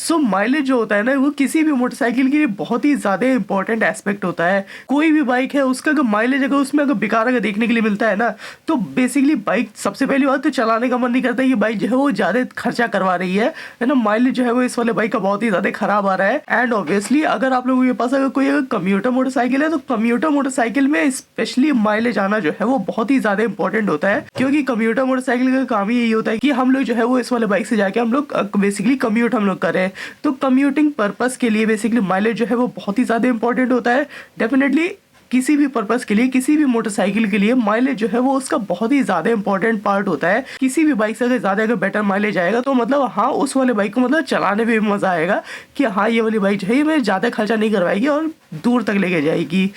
सो mileage जो होता है ना वो किसी भी मोटरसाइकिल के लिए बहुत ही ज्यादा इंपॉर्टेंट एस्पेक्ट होता है। कोई भी बाइक है उसका अगर माइलेज अगर उसमें अगर बेकार अगर देखने के लिए मिलता है ना, तो बेसिकली बाइक सबसे पहली बात तो चलाने का मन नहीं करता। ये बाइक जो है वो ज्यादा खर्चा करवा रही है ना। माइलेज जो है वो इस वाले बाइक का बहुत ही ज्यादा खराब आ रहा है। एंड ऑब्वियसली अगर आप लोगों के पास अगर कोई अगर कम्यूटर मोटरसाइकिल है तो कम्यूटर मोटरसाइकिल में स्पेशली माइलेज आना जो है वो बहुत ही ज्यादा इंपॉर्टेंट होता है, क्योंकि कम्यूटर मोटरसाइकिल का काम ही यही होता है कि हम लोग जो है वो इस वाले बाइक से जाके हम लोग बेसिकली कम्यूट हम लोग करें। तो कम्यूटिंग पर्पस के लिए बेसिकली माइलेज जो है वो बहुत ही ज़्यादा इंपॉर्टेंट होता है। डेफिनेटली किसी भी पर्पस के लिए किसी भी मोटरसाइकिल के लिए माइलेज जो है वो उसका बहुत ही ज्यादा इंपॉर्टेंट पार्ट होता है। किसी भी बाइक से अगर ज्यादा अगर बेटर माइलेज आएगा तो मतलब हाँ उस वाले बाइक को मतलब चलाने में भी मजा आएगा कि हाँ ये वाली बाइक जो है ये मैं ज्यादा खर्चा नहीं करवाएगी और दूर तक लेके जाएगी।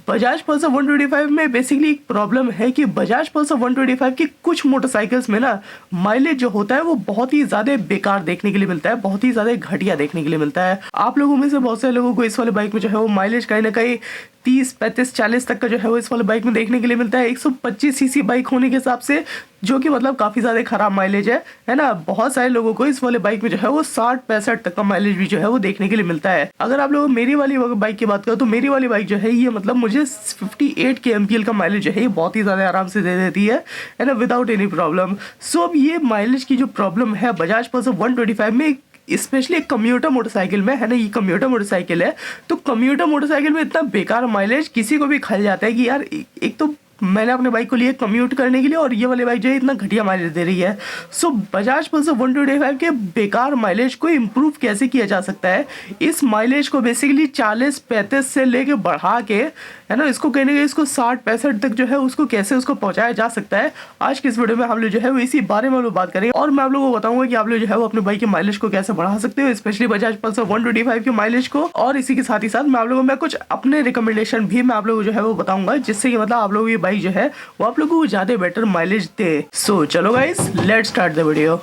बजाज पल्सर 125 में बेसिकली एक प्रॉब्लम है कि बजाज पल्सर 125 की कुछ मोटरसाइकिल्स में ना माइलेज जो होता है वो बहुत ही ज्यादा बेकार देखने के लिए मिलता है, बहुत ही ज्यादा घटिया देखने के लिए मिलता है। आप लोगों में से बहुत सारे लोगों को इस वाले बाइक में जो है वो माइलेज कहीं ना कहीं 30, 35, 40 तक का जो है वो इस वाले बाइक में देखने के लिए मिलता है। 125 सीसी बाइक होने के हिसाब से जो कि मतलब काफी ज्यादा खराब माइलेज है ना। बहुत सारे लोगों को इस वाले बाइक में जो है वो 60-65 तक का माइलेज भी जो है वो देखने के लिए मिलता है। अगर आप लोग मेरी वाली बाइक की बात करो तो मेरी वाली बाइक जो है ये मतलब मुझे 58 के एमपीएल का माइलेज जो है ये बहुत ही ज्यादा आराम से दे देती है ना, विदाउट एनी प्रॉब्लम। सो अब ये माइलेज की जो प्रॉब्लम है बजाज पल्सर 125 में स्पेशली एक कम्यूटर मोटरसाइकिल में है ना, ये कम्यूटर मोटरसाइकिल है तो कम्यूटर मोटरसाइकिल में इतना बेकार माइलेज किसी को भी खल जाता है कि यार एक तो मैंने अपने बाइक को लिए कम्यूट करने के लिए और ये वाली बाइक जो है इतना घटिया माइलेज दे रही है। सो बजाज पल्सर 125 के बेकार माइलेज को इम्प्रूव कैसे किया जा सकता है, इस माइलेज को बेसिकली 40-35 से लेके बढ़ा के है ना इसको कहने के इसको 60-65 तक जो है उसको कैसे उसको पहुंचाया जा सकता है। आज की इस वीडियो में हम लोग जो है वो इसी बारे में हम लोग बात करेंगे और मैं आप लोगों को बताऊंगा कि आप लोग जो है वो अपने बाइक के माइलेज को कैसे बढ़ा सकते हो, स्पेशली बजाज पल्सर 125 के माइलेज को। और इसी के साथ ही साथ मैं आप लोगों में कुछ अपने रिकमेंडेशन भी मैं आप लोगों को जो है वो बताऊंगा जिससे कि मतलब आप लोगों की बाइक जो है वो आप लोगों को ज्यादा बेटर माइलेज दे। सो चलो guys let's start the video.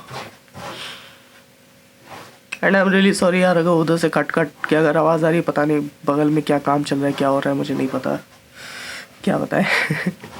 And I am really sorry यार अगर उधर से कट क्या अगर आवाज़ आ रही है, पता नहीं बगल में क्या काम चल रहा है, क्या हो रहा है मुझे नहीं पता, क्या बताएं।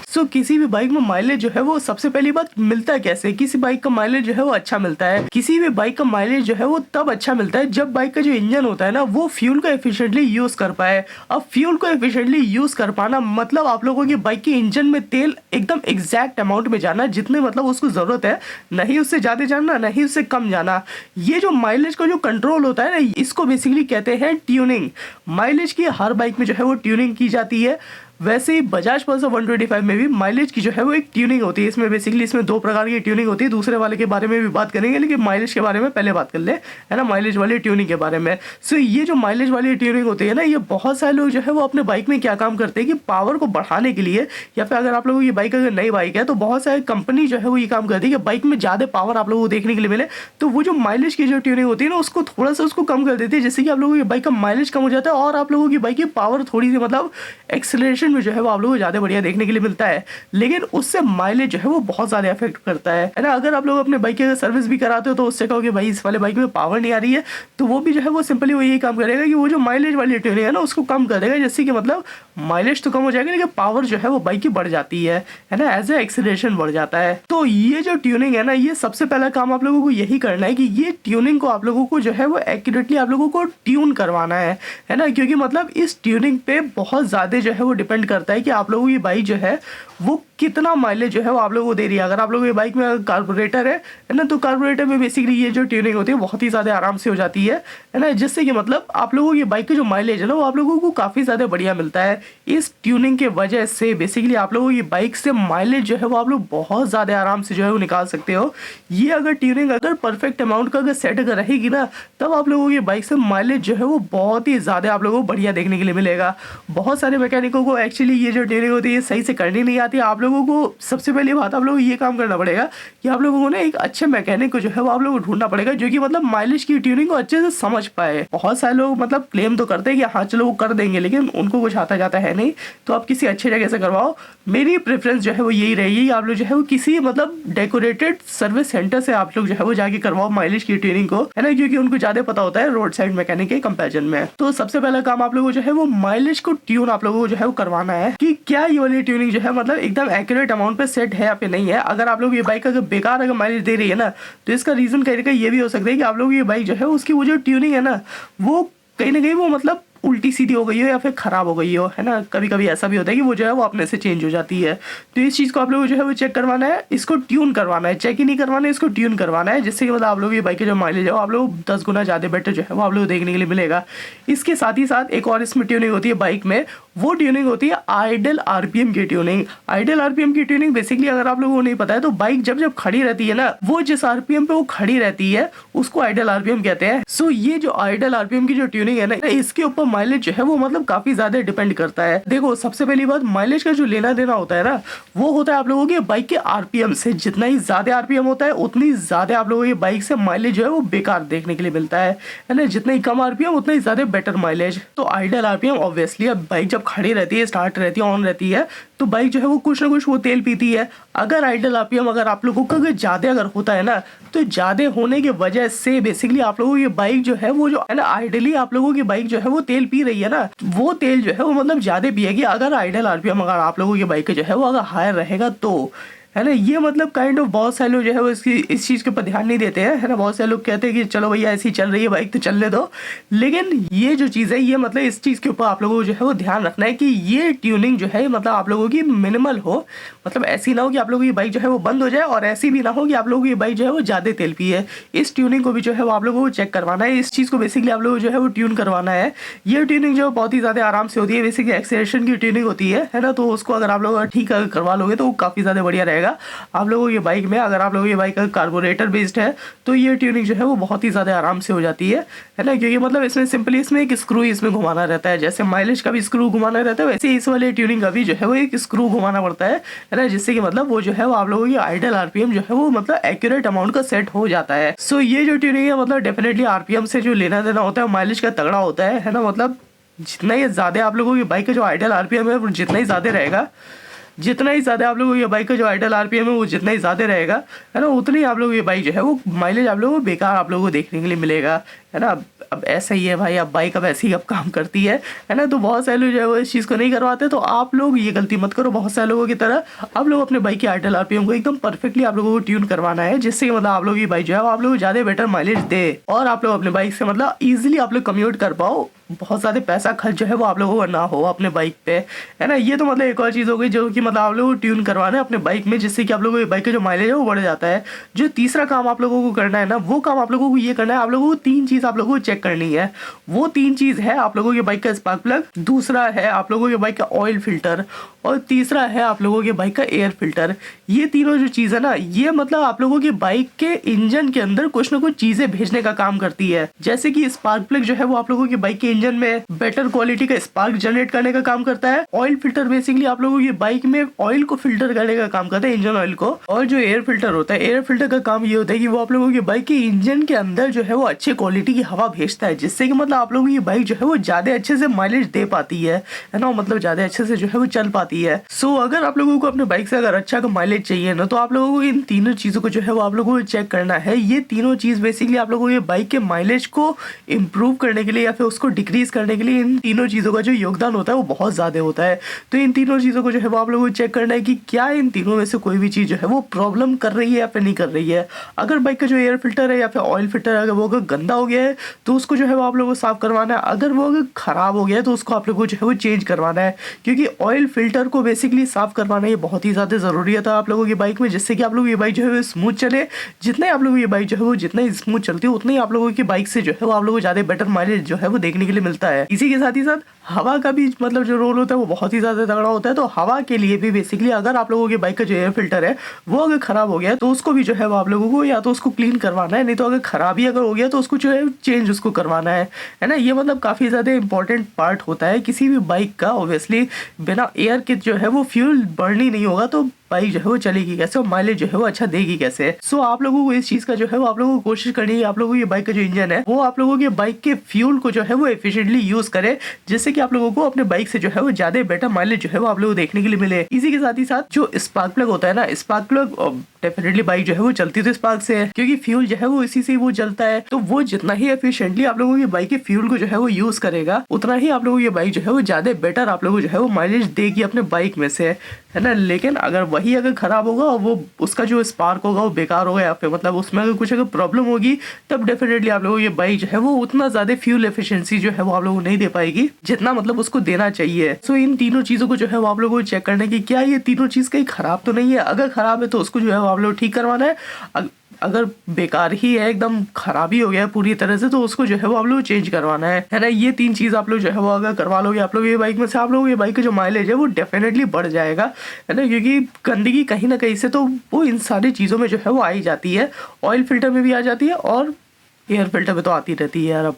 सो किसी भी बाइक में माइलेज जो है वो सबसे पहली बात मिलता है कैसे, किसी बाइक का माइलेज जो है वो अच्छा मिलता है। किसी भी बाइक का माइलेज जो है वो तब अच्छा मिलता है जब बाइक का जो इंजन होता है ना वो फ्यूल को एफिशिएंटली यूज कर पाए। अब फ्यूल को एफिशिएंटली यूज कर पाना मतलब आप लोगों की बाइक के इंजन में तेल एकदम एग्जैक्ट अमाउंट में जाना, जितने मतलब उसको जरूरत है, नहीं उससे ज्यादा जाना नहीं उससे कम जाना। ये जो माइलेज का जो कंट्रोल होता है ना इसको बेसिकली कहते हैं ट्यूनिंग। माइलेज की हर बाइक में जो है वो ट्यूनिंग की जाती है। वैसे ही बजाज पल्सर 125 में भी माइलेज की जो है वो एक ट्यूनिंग होती है। इसमें बेसिकली इसमें 2 प्रकार की ट्यूनिंग होती है, दूसरे वाले के बारे में भी बात करेंगे लेकिन माइलेज के बारे में पहले बात कर ले है ना, माइलेज वाली ट्यूनिंग के बारे में। सो ये जो माइलेज वाली ट्यूनिंग होती है ना ये बहुत सारे लोग जो है वो अपने बाइक में क्या काम करते हैं कि पावर को बढ़ाने के लिए, या फिर अगर आप लोगों की बाइक अगर नई बाइक है तो बहुत सारी कंपनी जो है वो ये काम करती है कि बाइक में ज्यादा पावर आप लोगों को देखने के लिए मिले, तो वो जो माइलेज की जो ट्यूनिंग होती है ना उसको थोड़ा सा उसको कम कर देती है, जिससे कि आप लोगों की बाइक का माइलेज कम हो जाता है और आप लोगों की बाइक की पावर थोड़ी सी मतलब एक्सेलरेशन में जो है वो आप लोगों ज्यादा बढ़िया देखने के लिए मिलता है, लेकिन उससे माइलेज जो है वो बहुत ज्यादा इफेक्ट करता है ना। अगर आप लोग अपने बाइक की सर्विस भी कराते हो तो उससे कहोगे भाई इस वाले बाइक में पावर नहीं आ रही है, तो वो भी जो है वो सिंपली वो यही काम करेगा कि वो जो माइलेज वाली ट्यूनिंग है ना उसको कम कर देगा, जिससे कि मतलब माइलेज तो कम हो जाएगा लेकिन पावर जो है वो बाइक की बढ़ जाती है ना, एज ए एक्सीलरेशन बढ़ जाता है। तो ये जो ट्यूनिंग है ना ये सबसे पहला काम आप लोगों को यही करना है कि ये ट्यूनिंग को आप लोगों को जो है वो एक्यूरेटली आप लोगों को ट्यून करवाना है ना, क्योंकि मतलब इस ट्यूनिंग पे बहुत ज्यादा जो है वो डिपेंड करता है कि आप लोगों की बाइक जो है वो कितना माइलेज जो है वो आप लोगों को दे रही है। अगर आप लोगों की बाइक में कार्बोरेटर है ना तो कार्बोरेटर में बेसिकली ये जो ट्यूनिंग होती है बहुत ही ज़्यादा आराम से हो जाती है ना, जिससे कि मतलब आप लोगों की बाइक का जो माइलेज है ना वो आप लोगों को काफ़ी ज़्यादा बढ़िया मिलता है। इस ट्यूनिंग के वजह से बेसिकली आप लोगों की बाइक से माइलेज जो है वो आप लोग बहुत ज़्यादा आराम से जो है वो निकाल सकते हो। ये अगर ट्यूनिंग अगर परफेक्ट अमाउंट का अगर सेट अगर रहेगी ना तब आप लोगों की बाइक से माइलेज जो है वो बहुत ही ज़्यादा आप लोगों को बढ़िया देखने के लिए मिलेगा। बहुत सारे मैकेनिकों को एक्चुअली ये जो ट्यूनिंग होती है सही से करनी नहीं आती। आप लोगों को सबसे पहली बात आप लोगों को ये काम करना पड़ेगा कि आप लोगों को ना एक अच्छे मैकेनिक को जो है वो आप लोगों को ढूंढना पड़ेगा जो कि मतलब माइलेज की ट्यूनिंग को अच्छे से समझ पाए। बहुत सारे लोग मतलब क्लेम तो करते हैं कि हाँ चलो वो कर देंगे, लेकिन उनको कुछ आता जाता है नहीं, तो आप किसी अच्छे जगह से करवाओ। मेरी प्रेफरेंस जो है वो यही रहेगी, आप लोग जो है वो किसी मतलब डेकोरेटेड सर्विस सेंटर से आप लोग जो है वो जाके करवाओ माइलेज की ट्यूनिंग को, है ना, क्योंकि उनको ज्यादा पता होता है रोड साइड मैकेनिक के कंपेरिजन में। तो सबसे पहला काम आप लोगों को जो है वो माइलेज को ट्यून आप लोगों को जो है वो करवाना करवाना है कि क्या ये वाली ट्यूनिंग जो है मतलब एकदम एक्यूरेट अमाउंट पे सेट है या फिर नहीं है। अगर आप लोग ये बाइक अगर बेकार अगर माइलेज दे रही है ना, तो इसका रीजन कहीं ना कहीं ये भी हो सकता है कि आप लोग ये बाइक जो है उसकी वो जो ट्यूनिंग है ना, वो कहीं ना कहीं वो मतलब उल्टी सीधी हो गई हो या फिर खराब हो गई हो, है ना। कभी कभी ऐसा भी होता है कि वो जो है वो अपने से चेंज हो जाती है। तो इस चीज़ को आप लोगों को जो है वो चेक करवाना है, इसको ट्यून करवाना है, चेक ही नहीं करवाना है, इसको ट्यून करवाना है, जिससे कि मतलब आप लोग ये बाइक के जो माइलेज है आप लोग 10 गुना ज़्यादा बेटर जो है वो आप लोग देखने के लिए मिलेगा। इसके साथ ही साथ एक और इसमें ट्यूनिंग होती है बाइक में, वो ट्यूनिंग होती है आइडल आरपीएम की ट्यूनिंग। आइडल आरपीएम की ट्यूनिंग बेसिकली अगर आप लोगों को नहीं पता है तो बाइक जब जब खड़ी रहती है ना, वो जिस आरपीएम पे वो खड़ी रहती है उसको आइडल आरपीएम कहते हैं। सो ये जो आइडल आरपीएम की जो ट्यूनिंग है ना, इसके ऊपर माइलेज जो है वो मतलब काफी ज्यादा डिपेंड करता है। देखो सबसे पहली बात, माइलेज का जो लेना देना होता है ना, वो होता है आप लोगों के बाइक के आरपीएम से। जितना ही ज्यादा आरपीएम होता है उतनी ज्यादा आप लोगों की बाइक से माइलेज जो है वो बेकार देखने के लिए मिलता है ना। जितना ही कम आरपीएम उतना ही ज्यादा बेटर माइलेज। तो आइडल आरपीएम ऑब्वियसली अब बाइक जब खड़ी रहती है, स्टार्ट रहती है, ऑन रहती है, तो बाइक जो है वो कुछ ना कुछ वो तेल पीती है। अगर आइडल आरपीएम अगर आप लोगों का ज्यादा अगर होता है ना, तो ज्यादा होने की वजह से बेसिकली आप लोगों की बाइक जो है वो जो है ना, आइडली आप लोगों की बाइक जो है वो तेल पी रही है ना, वो तेल जो है वो मतलब ज्यादा पिएगी। अगर आइडल आरपीएम अगर आप लोगों की बाइक जो है वो अगर हायर रहेगा तो, है ना। ये मतलब काइंड ऑफ बहुत सारे लोग जो है वो इस चीज़ के ऊपर ध्यान नहीं देते हैं, है ना। बहुत सारे लोग कहते हैं कि चलो भैया ऐसी चल रही है बाइक तो चलने दो, लेकिन ये जो चीज़ है ये मतलब इस चीज़ के ऊपर आप लोगों को जो है वो ध्यान रखना है कि ये ट्यूनिंग जो है मतलब आप लोगों की मिनिमल हो। मतलब ऐसी ना हो कि आप लोगों की बाइक जो है वो बंद हो जाए, और ऐसी भी ना हो कि आप लोगों की बाइक जो है वो ज़्यादा तेल पिए। इस ट्यूनिंग को भी जो है वो आप लोगों को चेक करवाना है। इस चीज़ को बेसिकली आप लोगों को जो है वो ट्यून करवाना है। ये ट्यूनिंग जो बहुत ही ज़्यादा आराम से होती है, बेसिकली एक्सेलरेशन की ट्यूनिंग होती है ना। तो उसको अगर आप लोग ठीक करवा लोगे तो वो काफ़ी ज़्यादा बढ़िया रहेगा आप लोगों ये बाइक में। अगर आप लोगों की बाइक का कार्बोरेटर बेस्ड है तो ये ट्यूनिंग जो है वो बहुत ही ज़्यादा आराम से हो जाती है ना। क्योंकि मतलब इसमें सिंपली इसमें एक स्क्रू इसमें घुमाना रहता है। जैसे माइलेज का भी स्क्रू घुमाना रहता है, वैसे इस वाले ट्यूनिंग का भी जो है वो एक स्क्रू घुमाना पड़ता है ना, जिससे कि मतलब वो जो है वो आप लोगों की आइडल आरपीएम जो है वो मतलब एक्यूरेट अमाउंट का सेट हो जाता है। सो ये जो ट्यूनिंग है मतलब डेफिनेटली आरपीएम से जो लेना देना होता है, माइलेज का तगड़ा होता है ना। मतलब जितना ही ज़्यादा आप लोगों की बाइक का जो आइडल आरपीएम है वो जितना ही ज़्यादा रहेगा, जितना ही ज़्यादा आप लोगों की बाइक का जो आइडल आरपीएम है वो जितना ही ज़्यादा रहेगा, है ना, उतनी आप लोगों की बाइक जो है वो माइलेज आप लोगों को बेकार आप लोगों को देखने के लिए मिलेगा, है ना। अब ऐसा ही है भाई, अब बाइक अब ऐसी अब काम करती है ना। तो बहुत सारे लोग जो है वो इस चीज़ को नहीं करवाते, तो आप लोग ये गलती मत करो बहुत सारे लोगों की तरह। आप लोग अपने बाइक के आइडल आरपीएम को एकदम परफेक्टली आप लोगों को ट्यून करवाना है, जिससे मतलब आप लोगों की बाइक जो है वो आप लोगों को ज़्यादा बेटर माइलेज दे, और आप लोग अपने बाइक से मतलब ईजिली आप लोग कम्यूट कर पाओ। बहुत ज़्यादा पैसा खर्च जो है वो आप लोगों को ना हो अपने बाइक पे, है ना। ये तो मतलब एक और चीज़ हो गई जो कि मतलब आप लोगों को ट्यून करवाना है अपने बाइक में, जिससे कि आप लोगों की बाइक का जो माइलेज है वो बढ़ जाता है। जो तीसरा काम आप लोगों को करना है ना, वो काम आप लोगों को ये करना है, आप लोगों को 3 चीज़ आप लोगों को चेक करनी है। वो 3 चीज़ है आप लोगों की बाइक का स्पार्क प्लग, दूसरा है आप लोगों की बाइक का ऑयल फिल्टर, और तीसरा है आप लोगों की बाइक का एयर फिल्टर। ये तीनों जो चीज़ है ना, ये मतलब आप लोगों की बाइक के इंजन के अंदर कुछ ना कुछ चीज़ें भेजने का काम करती है। जैसे कि स्पार्क प्लग जो है वो आप लोगों की बाइक के इंजन में बेटर क्वालिटी का स्पार्क जनरेट करने का काम करता है। ऑयल फिल्टर बेसिकली आप लोगों की बाइक में ऑयल को फिल्टर करने का काम करता है, इंजन ऑयल को। और जो एयर फिल्टर होता है, एयर फिल्टर का काम ये होता है कि वो आप लोगों की बाइक के इंजन के अंदर जो है वो अच्छे क्वालिटी की हवा भेजता है, जिससे कि मतलब आप लोगों की बाइक जो है वो ज्यादा अच्छे से माइलेज दे पाती है ना, मतलब ज्यादा अच्छे से जो है वो चल पाती है। सो अगर आप लोगों को अपने बाइक से अगर अच्छा का माइलेज चाहिए ना, तो आप लोगों को इन तीनों चीजों को जो है वो आप लोगों को चेक करना है। ये तीनों चीज बेसिकली आप लोगों के बाइक के माइलेज को इम्प्रूव करने के लिए या फिर उसको डिक्रीज करने के लिए इन तीनों चीजों का जो योगदान होता है वो बहुत ज्यादा होता है। तो इन तीनों चीजों को जो है वो आप लोगों को चेक करना है कि क्या इन तीनों में से कोई भी चीज जो है वो प्रॉब्लम कर रही है या फिर नहीं कर रही है। अगर बाइक का जो एयर फिल्टर है या फिर ऑयल फिल्टर है वो अगर गंदा हो गया है तो उसको जो है वो आप लोगों को साफ करवाना है। अगर वो अगर खराब हो गया है तो उसको आप लोगों को जो है वो चेंज करवाना है, क्योंकि ऑयल फिल्टर को बेसिकली साफ करवाना ये बहुत ही ज्यादा जरूरी है आप लोगों की बाइक में, जिससे कि आप लोगों की बाइक जो है स्मूथ चले। जितना ही आप लोगों की बाइक जो है वो जितना ही स्मूथ चलती है, उतना ही आप लोगों की बाइक से जो है वो आप लोगों को ज्यादा बेटर माइलेज जो है वो देखने के लिए मिलता है। इसी के साथ ही साथ हवा का भी मतलब जो रोल होता है वो बहुत ही ज्यादा तगड़ा होता है। तो हवा के लिए भी बेसिकली अगर आप लोगों की बाइक का जो एयर फिल्टर है वो अगर खराब हो गया है तो उसको भी जो है वो आप लोगों को या तो उसको क्लीन करवाना है, नहीं तो अगर खराब ही अगर हो गया तो उसको जो है चेंज उसको करवाना है ना। ये मतलब काफी ज्यादा इंपॉर्टेंट पार्ट होता है किसी भी बाइक का। ऑब्वियसली बिना एयर के जो है वो फ्यूल बर्न ही नहीं होगा, तो बाइक जो है वो चलेगी कैसे और माइलेज जो है वो अच्छा देगी कैसे। सो आप लोगों को इस चीज का जो है वो आप लोगों को कोशिश करनी है, आप लोगों को ये बाइक का जो इंजन है वो आप लोगों के बाइक के फ्यूल को जो है वो एफिशिएंटली यूज करे, जिससे कि आप लोगों को अपने बाइक से जो है वो ज्यादा बेटर माइलेज जो है वो आप लोगों को देखने के लिए मिले। इसी के साथ ही साथ जो स्पार्क प्लग होता है ना, स्पार्क प्लग डेफिनेटली बाइक जो है वो चलती तो स्पार्क से है, क्योंकि फ्यूल जो है वो इसी से वो जलता है। तो वो जितना ही एफिशिएंटली आप लोगों की बाइक के फ्यूल को जो है वो यूज करेगा, उतना ही आप लोगों की बाइक जो है वो ज्यादा बेटर आप लोगों को जो है वो माइलेज देगी अपने बाइक में से, है ना। लेकिन अगर वही अगर खराब होगा, वो उसका जो स्पार्क होगा वो बेकार होगा, या फिर मतलब उसमें अगर कुछ अगर प्रॉब्लम होगी, तब डेफिनेटली आप लोगों की बाइक जो है वो उतना ज्यादा फ्यूल एफिशिएंसी जो है वो आप लोगों को नहीं दे पाएगी जितना मतलब उसको देना चाहिए। सो इन तीनों चीजों को जो है वो आप लोगों को चेक करना कि क्या ये तीनों चीज कहीं खराब तो नहीं है। अगर खराब है तो उसको जो है वो आप लोग ठीक करवाना है। अगर बेकार ही है, एकदम खराबी हो गया है पूरी तरह से, तो उसको जो है वो आप लोग चेंज करवाना है ना। ये 3 चीज आप लोग जो है वो अगर करवा लोगे आप लोग ये बाइक में से, आप लोग ये बाइक का जो माइलेज है वो डेफिनेटली बढ़ जाएगा, है ना। क्योंकि गंदगी कहीं ना कहीं से तो वो इन सारी चीजों में जो है वो आ ही जाती है, ऑयल फिल्टर में भी आ जाती है और एयर फिल्टर में तो आती रहती है यार। अब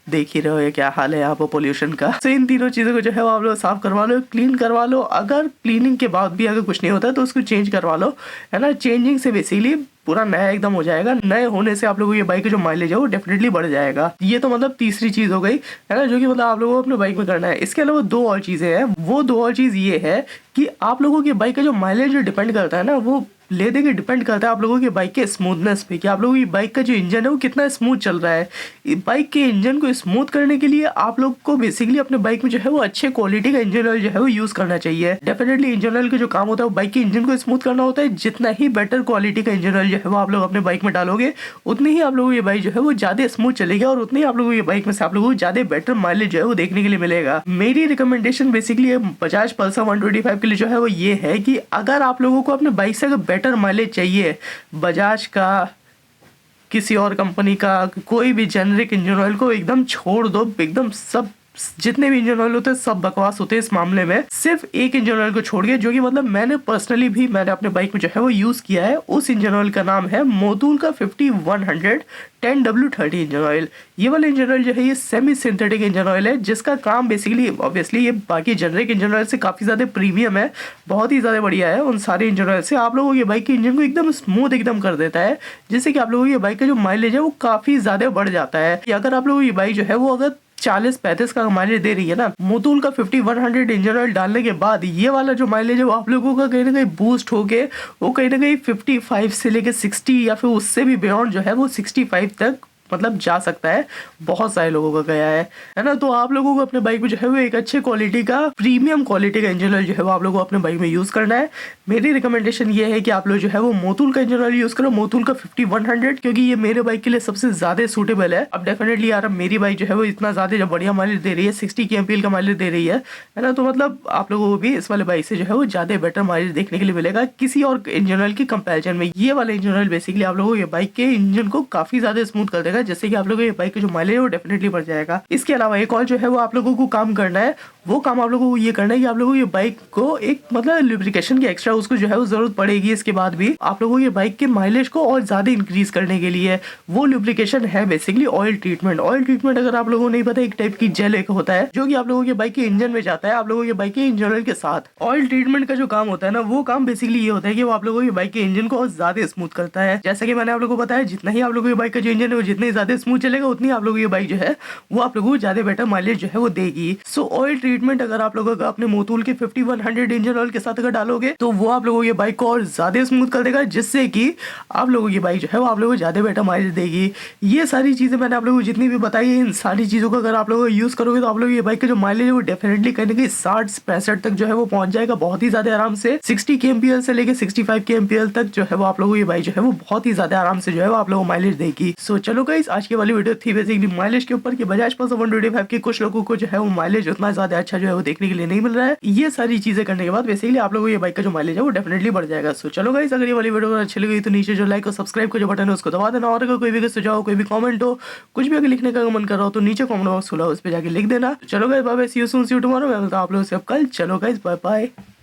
देख ही रहे हो ये क्या हाल है यहाँ पर पोल्यूशन का। तो इन तीनों चीजों को जो है वो आप लोग साफ करवा लो, क्लीन करवा लो। अगर क्लीनिंग के बाद भी अगर कुछ नहीं होता है तो उसको चेंज करवा लो, है ना। चेंजिंग से बेसिकली पूरा नया एकदम हो जाएगा। नए होने से आप लोगों की बाइक का जो माइलेज है वो डेफिनेटली बढ़ जाएगा। ये तो मतलब तीसरी चीज हो गई, है ना, जो कि मतलब आप लोगों को अपने बाइक में करना है। इसके अलावा 2 और चीजें हैं। वो 2 और चीज ये है कि आप लोगों की बाइक का जो माइलेज डिपेंड करता है ना, वो ले देंगे डिपेंड करता है आप लोगों की बाइक के स्मूथनेस पे, कि आप लोगों की बाइक का जो इंजन है वो कितना स्मूथ चल रहा है। बाइक के इंजन को स्मूथ करने के लिए आप लोग को बेसिकली अपने बाइक में जो है वो अच्छे क्वालिटी का इंजन ऑयल जो है वो यूज करना चाहिए। डेफिनेटली इंजन ऑयल का जो काम होता है वो बाइक के इंजन को स्मूथ करना होता है। जितना ही बेटर क्वालिटी का इंजन ऑयल जो है वो आप लोग अपने बाइक में डालोगे, उतनी ही आप लोगों की बाइक जो है वो ज्यादा स्मूथ चलेगी और उतनी आप लोगों की बाइक में से आप लोगों को ज्यादा बेटर माइलेज जो है वो देखने के लिए मिलेगा। मेरी रिकमेंडेशन बेसिकली बजाज पल्सर 125 के लिए जो है वो ये है कि अगर आप लोगों को अपने बाइक से अगर बेटर माइलेज चाहिए, बजाज का, किसी और कंपनी का, कोई भी जेनरिक इंजन ऑयल को एकदम छोड़ दो। एकदम सब जितने भी इंजन ऑयल होते हैं सब बकवास होते हैं इस मामले में। सिर्फ एक इंजन ऑयल को छोड़ के, जो कि मतलब मैंने पर्सनली भी मैंने अपने बाइक में जो है वो यूज किया है, उस इंजन ऑयल का नाम है मोटूल का 5100 10W30 इंजन ऑयल। ये वाला इंजन ऑयल जो है ये सेमी सिंथेटिक इंजन ऑयल है, जिसका काम बेसिकली ऑब्वियसली ये बाकी जेनरिक इंजन ऑयल से काफी ज्यादा प्रीमियम है, बहुत ही ज्यादा बढ़िया है। उन सारे इंजन ऑयल से आप लोगों की बाइक के इंजन को एकदम स्मूथ एकदम कर देता है, जिससे कि आप लोगों की बाइक का जो माइलेज है वो काफी ज्यादा बढ़ जाता है। अगर आप लोगों की बाइक जो है वो अगर 40-35 का माइलेज दे रही है ना, मोटूल का 5100 इंजन ऑयल डालने के बाद ये वाला जो माइलेज है वो आप लोगों का कहीं ना कहीं बूस्ट होके वो कहीं ना कहीं 55 से लेके 60 या फिर उससे भी बियॉन्ड जो है वो 65 तक मतलब जा सकता है। बहुत सारे लोगों का गया है ना। तो आप लोगों को अपने बाइक में जो है वो एक अच्छे क्वालिटी का प्रीमियम क्वालिटी का इंजन ऑयल जो है वो आप लोगों को अपने बाइक में यूज करना है। मेरी रिकमेंडेशन ये है कि आप लोग जो है वो मोटूल का इंजन ऑयल यूज करो, मोटूल का 5100, क्योंकि ये मेरे बाइक के लिए सबसे ज्यादा सूटेबल है। अब डेफिनेटली यार मेरी बाइक जो है वो इतना ज्यादा जो बढ़िया माइलेज दे रही है, 60 kmpl का माइलेज दे रही है ना। तो मतलब आप लोगों को भी इस वाले बाइक से जो है वो ज्यादा बेटर माइलेज देखने के लिए मिलेगा किसी और इंजन ऑयल की कंपेरिजन में। ये वाला इंजन ऑयल बेसिकली आप लोगों के बाइक के इंजन को काफी ज्यादा स्मूथ कर देगा, जिससे कि आप लोगों बाइक का जो माइलेज है वो डेफिनेटली बढ़ जाएगा। इसके अलावा एक और जो है वो आप लोगों को काम करना है, वो काम आप लोगों को ये करना है कि आप लोगों की बाइक को एक मतलब लुब्रिकेशन की एक्स्ट्रा उसको जो है वो जरूरत पड़ेगी। इसके बाद भी आप लोगों की बाइक के माइलेज को और ज्यादा इंक्रीज करने के लिए वो लुब्रिकेशन है basically oil treatment. Oil treatment अगर आप लोगों को नहीं पता, एक टाइप की जेल एक होता है जो कि आप लोगों के बाइक के इंजन में जाता है, आप लोगों के बाइक के इंजन ऑयल के साथ। ऑयल ट्रीटमेंट का जो काम होता है ना, वो काम बेसिकली ये होता है कि वो आप लोगों की बाइक के इंजन को और ज्यादा स्मूथ करता है। जैसा कि मैंने आप लोगों को बताया, जितना ही आप लोगों की बाइक का जो इंजन है वो जितनी ज्यादा स्मूथ चलेगा, उतनी आप लोगों की बाइक जो है वो आप लोगों को ज्यादा बेटर माइलेज जो है वो देगी। सो ऑयल ट्रीटमेंट अगर आप लोगों का अपने मोटूल के 5100 इंजन ऑयल के साथ अगर डालोगे तो वो आप लोगों की बाइक को और ज्यादा स्मूथ कर देगा, जिससे कि आप लोगों की बाइक जो है वो आप लोगों को ज्यादा बेटर माइलेज देगी। ये सारी चीजें मैंने आप लोगों को जितनी भी बताई है, इन सारी चीजों को अगर आप लोग यूज करोगे तो आप लोगों की बाइक का जो माइलेज है वो डेफिनेटली कहीं ना कहीं 60-65 तक जो है वो पहुंच जाएगा बहुत ही ज्यादा आराम से। 60 kmpl से लेके 65 kmpl तक जो है वो आप लोगों की बाइक जो है वो बहुत ही ज्यादा आराम से जो है वो आप लोगों को माइलेज देगी। सो चलो गाइस, आज की वाली वीडियो थी बेसिकली माइलेज के ऊपर कि बजाज पल्सर 125 के कुछ लोगों को जो है वो माइलेज उतना ज्यादा अच्छा जो है वो देखने के लिए नहीं मिल रहा है। ये सारी चीजें करने के बाद बेसिकली आप लोगों को ये बाइक का जो माइलेज है वो डेफिनेटली बढ़ जाएगा। सो चलो गाइस, अगर ये वाली वीडियो अच्छी लगी तो नीचे जो लाइक और सब्सक्राइब का जो बटन है उसको दबा देना, और अगर कोई भी सुझाव, कोई भी कमेंट हो, कुछ भी अगर लिखने का मन कर रहा हो तो नीचे कमेंट बॉक्स खुला, उस पर जाके लिख देना। चलो guys, bye bye, see you soon, see you tomorrow. मैं मिलता हूं आप लोगों से अब कल। चलो गाइस, बाय बाय।